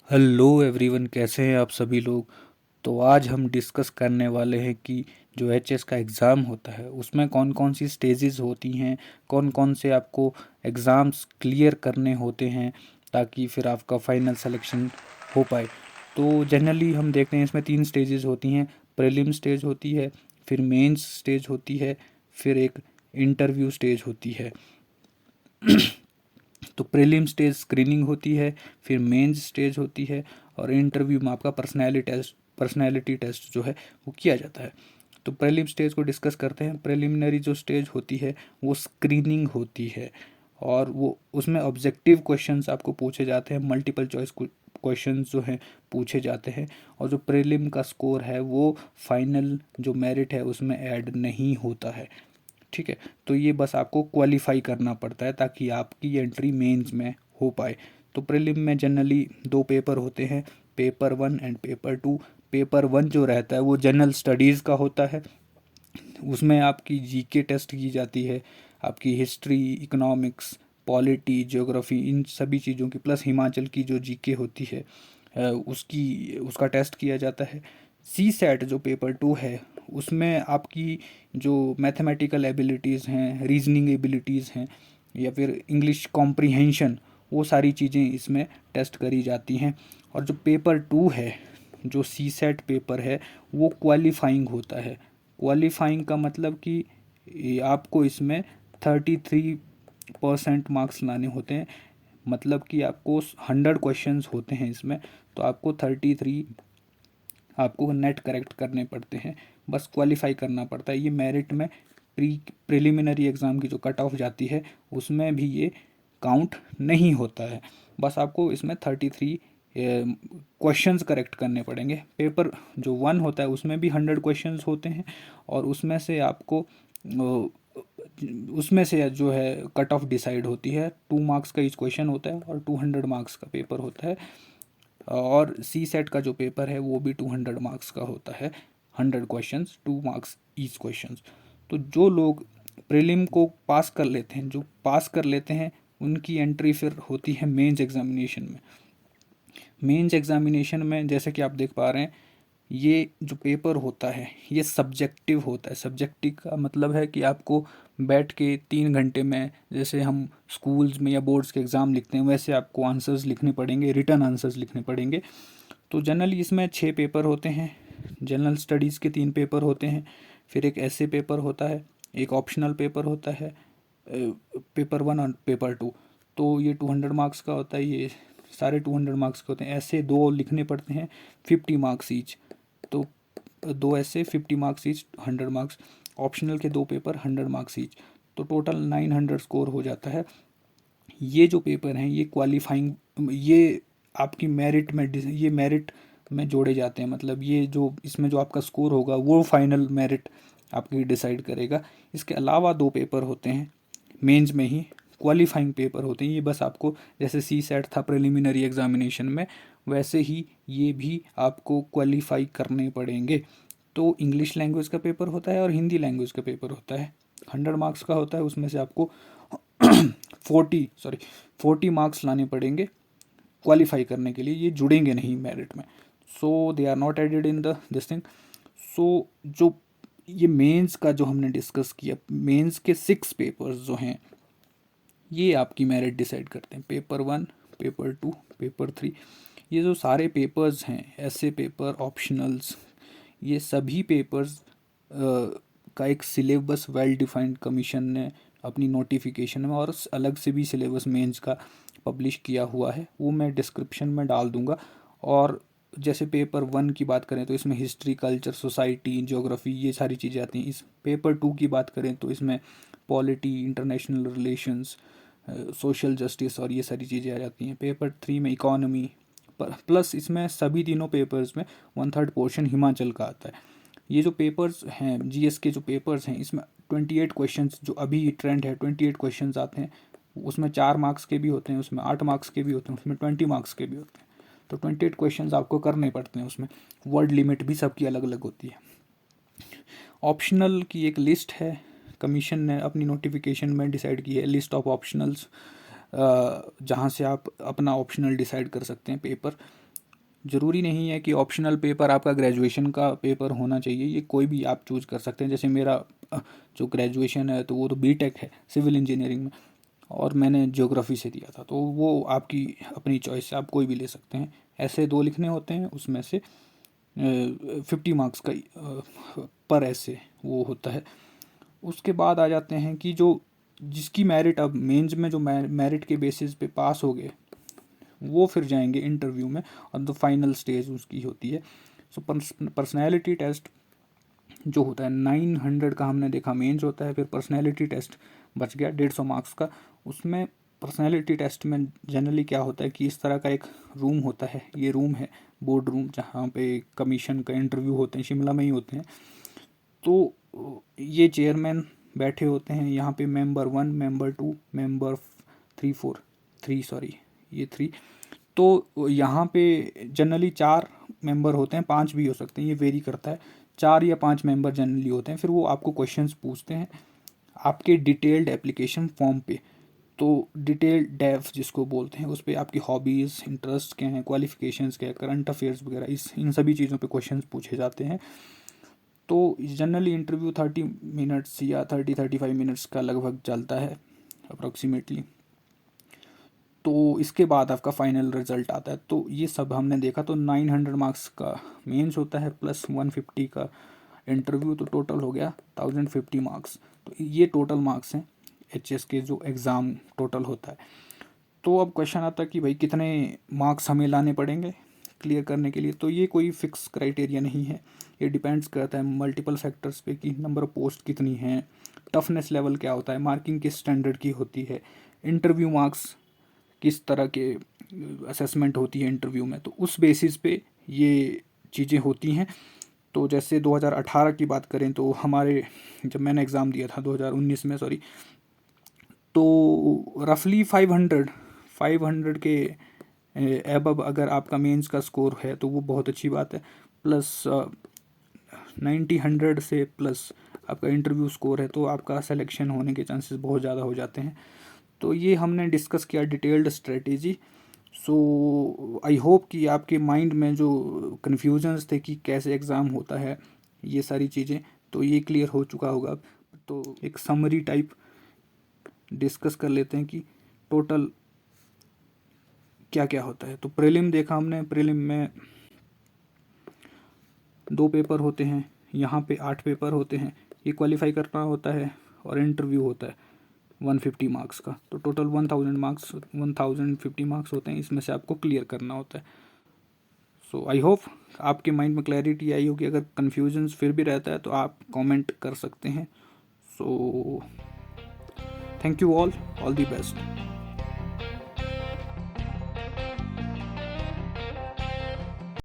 Hello everyone, कैसे हैं आप सभी लोग। तो आज हम डिस्कस करने वाले हैं कि जो एचएस का एग्ज़ाम होता है उसमें कौन कौन सी स्टेजेस होती हैं, कौन कौन से आपको एग्ज़ाम्स क्लियर करने होते हैं ताकि फिर आपका फाइनल सिलेक्शन हो पाए। तो जनरली हम देखते हैं इसमें तीन स्टेजेस होती हैं। प्रीलिम स्टेज होती है, फिर मेंस स्टेज होती है, फिर एक इंटरव्यू स्टेज होती है। तो प्रीलिम स्टेज स्क्रीनिंग होती है, फिर मेंस स्टेज होती है, और इंटरव्यू में आपका पर्सनैलिटी टेस्ट जो है वो किया जाता है। तो प्रीलिम स्टेज को डिस्कस करते हैं। प्रिलिमिनरी जो स्टेज होती है वो स्क्रीनिंग होती है, और वो उसमें ऑब्जेक्टिव क्वेश्चंस आपको पूछे जाते हैं, मल्टीपल चॉइस क्वेश्चंस जो हैं पूछे जाते हैं। और जो प्रीलिम का स्कोर है वो फाइनल जो मेरिट है उसमें ऐड नहीं होता है। ठीक है। तो ये बस आपको क्वालिफाई करना पड़ता है ताकि आपकी एंट्री मेंस में हो पाए। तो प्रीलिम में जनरली दो पेपर होते हैं, पेपर 1 एंड पेपर 2। पेपर 1 जो रहता है वो जनरल स्टडीज़ का होता है। उसमें आपकी जीके टेस्ट की जाती है, आपकी हिस्ट्री, इकोनॉमिक्स, पॉलिटी, ज्योग्राफी, इन सभी चीज़ों की, प्लस हिमाचल की जो जीके होती है उसका टेस्ट किया जाता है। सी सेट जो पेपर 2 है उसमें आपकी जो मैथमेटिकल एबिलिटीज़ हैं, रीजनिंग एबिलिटीज़ हैं, या फिर इंग्लिश कॉम्प्रिहेंशन, वो सारी चीज़ें इसमें टेस्ट करी जाती हैं। और जो पेपर 2 है, जो सी सेट पेपर है, वो क्वालिफाइंग होता है। क्वालिफाइंग का मतलब कि आपको इसमें 33% मार्क्स लाने होते हैं। मतलब कि आपको 100 क्वेश्चंस होते हैं इसमें, तो आपको 33 आपको नेट करेक्ट करने पड़ते हैं। बस क्वालिफाई करना पड़ता है। ये मेरिट में प्रिलिमिनरी एग्ज़ाम की जो कट ऑफ जाती है उसमें भी ये काउंट नहीं होता है। बस आपको इसमें 33 क्वेश्चंस करेक्ट करने पड़ेंगे। पेपर जो 1 होता है उसमें भी 100 क्वेश्चंस होते हैं, और उसमें से जो है कट ऑफ डिसाइड होती है। 2 मार्क्स का ईच क्वेश्चन होता है और 200 मार्क्स का पेपर होता है। और सी सेट का जो पेपर है वो भी 200 मार्क्स का होता है। 100 क्वेश्चंस, 2 मार्क्स ईच क्वेश्चंस। तो जो लोग प्रीलिम को पास कर लेते हैं, जो पास कर लेते हैं, उनकी एंट्री फिर होती है मेंस एग्जामिनेशन में। मेंस एग्जामिनेशन में जैसे कि आप देख पा रहे हैं, ये जो पेपर होता है ये सब्जेक्टिव होता है। सब्जेक्टिव का मतलब है कि आपको बैठ के 3 घंटे में, जैसे हम स्कूल्स में या बोर्ड्स के एग्ज़ाम लिखते हैं वैसे आपको आंसर्स लिखने पड़ेंगे, रिटर्न आंसर्स लिखने पड़ेंगे। तो जनरली इसमें 6 पेपर होते हैं। जनरल स्टडीज़ के 3 पेपर होते हैं, फिर एक ऐसे पेपर होता है, एक ऑप्शनल पेपर होता है, पेपर 1 और पेपर 2। तो ये 200 मार्क्स का होता है। ये सारे 200 मार्क्स के होते हैं। ऐसे दो लिखने पड़ते हैं, 50 मार्क्स ईच। तो दो ऐसे 50 मार्क्स ईच, 100 मार्क्स। ऑप्शनल के 2 पेपर 100 मार्क्स ईच। तो टोटल 900 स्कोर हो जाता है। ये जो पेपर हैं ये क्वालिफाइंग, ये आपकी मेरिट में जोड़े जाते हैं। मतलब ये जो इसमें जो आपका स्कोर होगा वो फाइनल मेरिट आपकी डिसाइड करेगा। इसके अलावा 2 पेपर होते हैं मेंस में ही, क्वालिफाइंग पेपर होते हैं। ये बस आपको, जैसे सी सेट था प्रिलिमिनरी एग्जामिनेशन में, वैसे ही ये भी आपको क्वालिफाई करने पड़ेंगे। तो इंग्लिश लैंग्वेज का पेपर होता है और हिंदी लैंग्वेज का पेपर होता है। 100 मार्क्स का होता है, उसमें से आपको 40 मार्क्स लाने पड़ेंगे क्वालिफाई करने के लिए। ये जुड़ेंगे नहीं मेरिट में, so they are not added in the this thing. So जो ये मेंस का जो हमने डिस्कस किया, मेंस के 6 पेपर्स जो हैं ये आपकी मेरिट डिसाइड करते हैं। पेपर 1, पेपर 2, पेपर 3, ये जो सारे पेपर्स हैं, ऐसे पेपर, ऑप्शनल्स, ये सभी पेपर्स का एक सिलेबस वेल डिफाइंड कमीशन ने अपनी नोटिफिकेशन में, और अलग से भी सिलेबस मेंस का पब्लिश किया हुआ है, वो मैं डिस्क्रिप्शन में डाल दूंगा। और जैसे पेपर 1 की बात करें तो इसमें हिस्ट्री, कल्चर, सोसाइटी, ज्योग्राफी, ये सारी चीज़ें आती हैं। इस पेपर 2 की बात करें तो इसमें polity, international relations, social justice और ये सारी चीज़ें आ जाती हैं। पेपर 3 में इकोनॉमी, प्लस इसमें सभी तीनों पेपर्स में 1/3 पोर्शन हिमाचल का आता है। ये जो पेपर्स हैं, जीएस के जो पेपर्स हैं, इसमें 28 क्वेश्चंस, जो अभी ट्रेंड है 28 क्वेश्चंस आते हैं। उसमें 4 मार्क्स के भी होते हैं, उसमें 8 मार्क्स के भी होते हैं, उसमें 20 मार्क्स के भी होते हैं। तो 28 क्वेश्चंस आपको करने पड़ते हैं उसमें। वर्ड लिमिट भी सबकी अलग अलग होती है। ऑप्शनल की एक लिस्ट है, कमीशन ने अपनी नोटिफिकेशन में डिसाइड की है, लिस्ट ऑफ ऑप्शनल्स, जहाँ से आप अपना ऑप्शनल डिसाइड कर सकते हैं पेपर। ज़रूरी नहीं है कि ऑप्शनल पेपर आपका ग्रेजुएशन का पेपर होना चाहिए, ये कोई भी आप चूज़ कर सकते हैं। जैसे मेरा जो ग्रेजुएशन है तो वो तो बीटेक है सिविल इंजीनियरिंग में, और मैंने ज्योग्राफी से दिया था, तो वो आपकी अपनी चॉइस से आप कोई भी ले सकते हैं। ऐसे 2 लिखने होते हैं, उसमें से 50 मार्क्स का पर ऐसे वो होता है। उसके बाद आ जाते हैं कि जो जिसकी मेरिट अब मेंस में जो मेरिट के बेसिस पे पास हो गए वो फिर जाएंगे इंटरव्यू में, और द फाइनल स्टेज उसकी होती है। सो पर्सनैलिटी टेस्ट जो होता है 900 का हमने देखा मेंस होता है, फिर पर्सनैलिटी टेस्ट बच गया 150 मार्क्स का। उसमें पर्सनैलिटी टेस्ट में जनरली क्या होता है कि इस तरह का एक रूम होता है, ये रूम है बोर्ड रूम, जहाँ पे कमीशन का इंटरव्यू होते हैं, शिमला में ही होते हैं। तो ये चेयरमैन बैठे होते हैं यहाँ पे, मेंबर 1, मेंबर 2, मेंबर 3 तो यहाँ पे जनरली 4 मेंबर होते हैं, 5 भी हो सकते हैं, ये वेरी करता है। 4 या 5 मेंबर जनरली होते हैं। फिर वो आपको क्वेश्चंस पूछते हैं आपके डिटेल्ड एप्लीकेशन फॉर्म पे। तो डिटेल्ड डेफ जिसको बोलते हैं, उस पर आपकी हॉबीज़, इंटरेस्ट क्या हैं, क्वालिफिकेशंस क्या है, करंट अफेयर्स वगैरह, इन सभी चीज़ों पे क्वेश्चंस पूछे जाते हैं। तो जनरली इंटरव्यू 30 मिनट्स या 35 मिनट्स का लगभग चलता है अप्रॉक्सीमेटली। तो इसके बाद आपका फाइनल रिजल्ट आता है। तो ये सब हमने देखा। तो 900 मार्क्स का मेंस होता है प्लस 150 का इंटरव्यू, तो टोटल हो गया 1050 मार्क्स। तो ये टोटल मार्क्स हैं एचएस के जो एग्ज़ाम टोटल होता है। तो अब क्वेश्चन आता है कि भाई कितने मार्क्स हमें लाने पड़ेंगे क्लियर करने के लिए। तो ये कोई फिक्स क्राइटेरिया नहीं है, ये डिपेंड्स करता है मल्टीपल फैक्टर्स पे कि नंबर ऑफ पोस्ट कितनी हैं, टफनेस लेवल क्या होता है, मार्किंग किस स्टैंडर्ड की होती है, इंटरव्यू मार्क्स किस तरह के असेसमेंट होती है इंटरव्यू में। तो उस बेसिस पे ये चीज़ें होती हैं। तो जैसे 2018 की बात करें तो हमारे जब मैंने एग्ज़ाम दिया था 2019 में, सॉरी, तो रफली 500 के एबव अगर आपका मेंस का स्कोर है तो वो बहुत अच्छी बात है। प्लस 90 100 से प्लस आपका इंटरव्यू स्कोर है तो आपका सिलेक्शन होने के चांसेस बहुत ज़्यादा हो जाते हैं। तो ये हमने डिस्कस किया detailed strategy. So I hope कि आपके माइंड में जो कन्फ्यूजन्स थे कि कैसे एग्ज़ाम होता है, ये सारी चीज़ें, तो ये क्लियर हो चुका होगा। तो एक समरी टाइप डिस्कस कर लेते हैं कि टोटल क्या क्या होता है। तो प्रीलिम देखा हमने, प्रीलिम में 2 पेपर होते हैं, यहाँ पे 8 पेपर होते हैं, ये क्वालिफाई करना होता है, और इंटरव्यू होता है 150 मार्क्स का। तो टोटल 1050 मार्क्स होते हैं, इसमें से आपको क्लियर करना होता है। सो आई होप आपके माइंड में क्लैरिटी आई होगी। अगर कन्फ्यूजन्स फिर भी रहता है तो आप कमेंट कर सकते हैं। So thank you all the best.